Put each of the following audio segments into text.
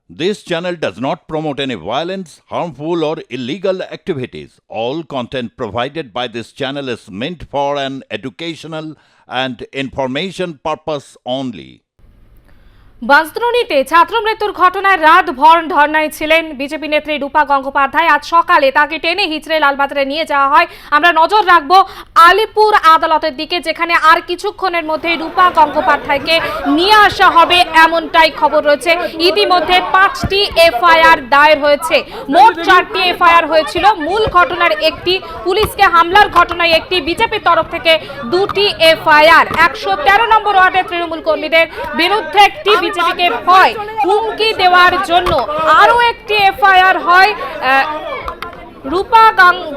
This channel does not promote any violence, harmful, or illegal activities. All content provided by this channel is meant for an educational and information purpose only. বাঁশদ্রোণীতে ছাত্র মৃত্যুর ঘটনায় রাতভর ধর্নায় ছিলেন BJP নেত্রী রূপা গঙ্গোপাধ্যায়। আজ সকালে তাকে টেনে হিচড়ে লালবাজারে নিয়ে যাওয়া হয়। আমরা নজর রাখবো আলিপুর আদালতের দিকে, যেখানে আর কিছুক্ষণের মধ্যে রূপা গঙ্গোপাধ্যায়কে নিয়ে আসা হবে এমনটাই খবর রয়েছে। ইতিমধ্যে 5টি এফআইআর দায়ের হয়েছে। মোট 4টি এফআইআর হয়েছিল। মূল ঘটনার একটি, পুলিশকে হামলার ঘটনায় একটি, বিজেপির তরফ থেকে 2টি এফআইআর। 113 নম্বর ওয়ার্ডের তৃণমূল কর্মীদের বিরুদ্ধে একটি, বিজেপিকে ভয় হুমকি দেওয়ার জন্য আরো একটি এফআইআর হয়। রূপা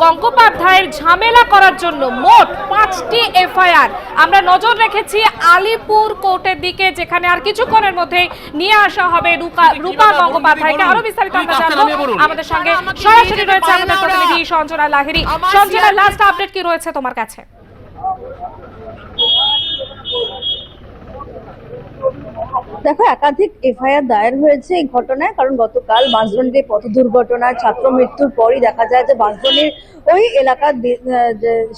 গঙ্গোপাধ্যায়ের ঝামেলা করার জন্য মোট 5টি এফআইআর। আমরা নজর রেখেছি আলিপুর কোর্টের দিকে, যেখানে আর কিছুক্ষণের মধ্যেই নিয়ে আসা হবে রূপা গঙ্গোপাধ্যায়কে। আরো বিস্তারিত আমরা জানবো। আমাদের সঙ্গে সরাসরি রয়েছে আমাদের প্রতিনিধি সঞ্জনা লাহিড়ী। সঞ্জনা, লাস্ট আপডেট কি রয়েছে তোমার কাছে? দেখো, একাধিক এফআইআর দায়ের হয়েছে এই ঘটনায়। কারণ গতকাল বাঁশদ্রোণীতে পথ দুর্ঘটনায় ছাত্র মৃত্যুর পরই দেখা যায় যে বাঁশদ্রোণীর ওই এলাকার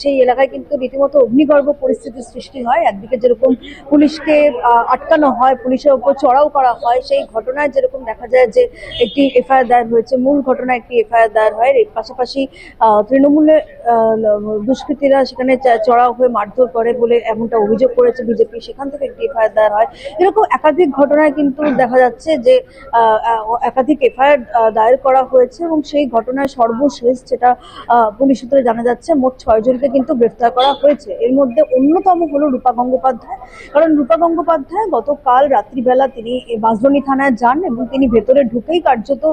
সেই এলাকায় কিন্তু রীতিমতো অগ্নিগর্ভ পরিস্থিতির সৃষ্টি হয়। একদিকে যেরকম পুলিশকে আটকানো হয়, পুলিশের ওপর চড়াও করা হয়, সেই ঘটনায় যেরকম দেখা যায় যে একটি এফআইআর দায়ের হয়েছে। মূল ঘটনায় একটি এফআইআর দায়ের হয়। এর পাশাপাশি তৃণমূলের দুষ্কৃতীরা সেখানে চড়াও হয়ে মারধর করে বলে এমনটা অভিযোগ করেছে বিজেপি, সেখান থেকে একটি এফআইআর দায়ের হয়। এরকম একাধিক ঘটনায় কিন্তু দেখা যাচ্ছে যে একাধিক এফআইআর দায়ের করা হয়েছে এবং সেই ঘটনায় সর্বশেষ যেটা পুলিশ সূত্রে জানা যাচ্ছে, মোট 6 জনকে কিন্তু গ্রেফতার করা হয়েছে। এর মধ্যে অন্যতম হলো রূপা গঙ্গোপাধ্যায়। কারণ রূপা গঙ্গোপাধ্যায় গতকাল রাত্রিবেলা তিনি বাঁশদ্রোণী থানায় যান এবং তিনি ভেতরে ঢুকেই কার্যত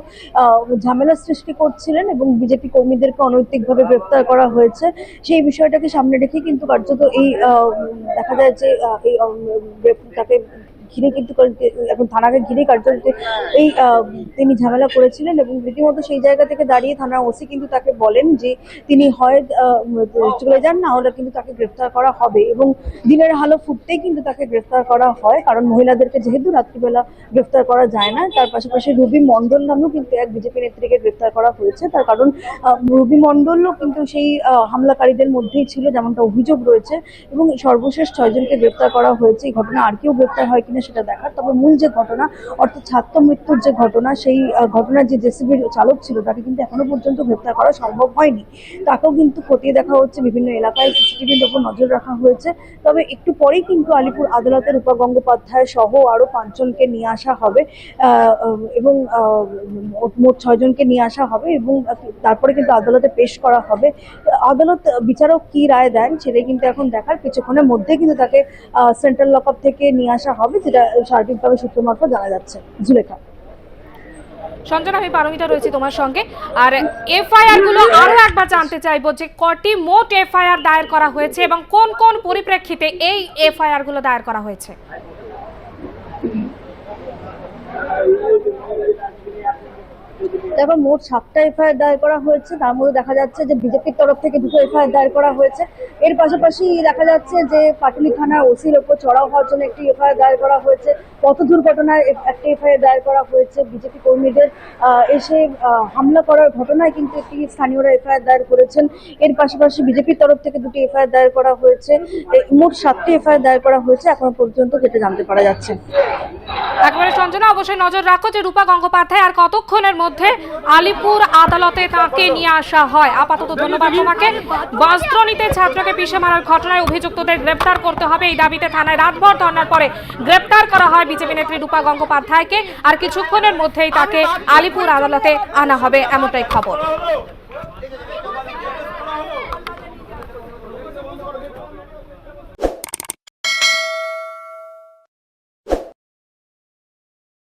ঝামেলা সৃষ্টি করছিলেন এবং বিজেপি কর্মীদেরকে অনৈতিকভাবে গ্রেফতার করা হয়েছে। সেই বিষয়টাকে সামনে রেখে কিন্তু কার্যত এই দেখা যায় যে এই তাকে ঘিরে কিন্তু এখন থানাকে ঘিরে কার্যত এই তিনি ঝামেলা করেছিলেন এবং রীতিমতো সেই জায়গা থেকে দাঁড়িয়ে থানার ওসি কিন্তু তাকে বলেন যে তিনি হয় চলে যান, না হলে কিন্তু তাকে গ্রেফতার করা হবে। এবং দিনের আলো ফুটতেই কিন্তু তাকে গ্রেফতার করা হয়, কারণ মহিলাদেরকে যেহেতু রাত্রিবেলা গ্রেফতার করা যায় না। তার পাশাপাশি রুবি মণ্ডল নামেও কিন্তু এক বিজেপি নেত্রীকে গ্রেফতার করা হয়েছে। তার কারণ রুবি মণ্ডলও কিন্তু সেই হামলাকারীদের মধ্যেই ছিল, যেমনটা অভিযোগ রয়েছে। এবং সর্বশেষ 6 জনকে গ্রেফতার করা হয়েছে। এই ঘটনা আর কেউ গ্রেফতার হয় কিনা সেটা দেখার। তবে মূল যে ঘটনা, অর্থাৎ ছাত্র মৃত্যুর যে ঘটনা, সেই ঘটনার যে জেসিবির চালক ছিল তাকে কিন্তু এখনো পর্যন্ত গ্রেফতার করা সম্ভব হয়নি। তাকেও কিন্তু খতিয়ে দেখা হচ্ছে, বিভিন্ন এলাকায় সিসিটিভির উপর নজর রাখা হয়েছে। তবে একটু পরেই কিন্তু আলিপুর আদালতে রূপা গঙ্গোপাধ্যায় সহ আরো 5 জনকে নিয়ে আসা হবে এবং মোট 6 জনকে নিয়ে আসা হবে এবং তারপরে কিন্তু আদালতে পেশ করা হবে। আদালত বিচারক কি রায় দেন সেটাই কিন্তু এখন দেখার। কিছুক্ষণের মধ্যে কিন্তু তাকে সেন্ট্রাল লকআপ থেকে নিয়ে আসা হবে, যেটা সার্বিকভাবে সূত্র মারফত জানা যাচ্ছে। জুলেখা। সঞ্জনা, আমি পারমিতা রয়েছি তোমার সঙ্গে। আর এফআইআর গুলো আরো একবার জানতে চাইবো যে কটি মোট এফআইআর দায়ের করা হয়েছে এবং কোন কোন পরিপ্রেক্ষিতে এই এফআইআর গুলো দায়ের করা হয়েছে? দেখো, মোট 7টা এফআইআর দায়ের করা হয়েছে। তার মধ্যে দেখা যাচ্ছে যে বিজেপির তরফ থেকে 2টো এফআইআর দায়ের করা হয়েছে। এর পাশাপাশি দেখা যাচ্ছে যে পাটুলি থানার ওসির ওপর চড়াও হওয়ার জন্য একটি এফআইআর দায়ের করা হয়েছে। পথ দুর্ঘটনায় একটি এফআইআর দায়ের করা হয়েছে। বিজেপি কর্মীদের এসে হামলা করার ঘটনায় কিন্তু একটি স্থানীয়রা এফআইআর দায়ের করেছেন। এর পাশাপাশি বিজেপির তরফ থেকে 2টি এফআইআর দায়ের করা হয়েছে। মোট 7টি এফআইআর দায়ের করা হয়েছে এখনো পর্যন্ত, যেটা জানতে পারা যাচ্ছে। একবারে সঞ্জনা, অবশ্যই নজর রাখো যে রূপা গঙ্গোপাধ্যায় আর কতক্ষণের মধ্যে আলিপুর আদালতে তাকে নিয়ে আসা হয়। আপাতত ধন্যবাদ তোমাকে। বাঁশদ্রোণীতে ছাত্রকে পিষে মারার ঘটনায় অভিযুক্তদের গ্রেফতার করতে হবে, এই দাবিতে থানায় রাতভর ধর্নার পরে গ্রেফতার করা হয় বিজেপি নেত্রী রূপা গঙ্গোপাধ্যায়কে। আর কিছুক্ষণের মধ্যেই তাকে আলিপুর আদালতে আনা হবে, এমনটাই খবর।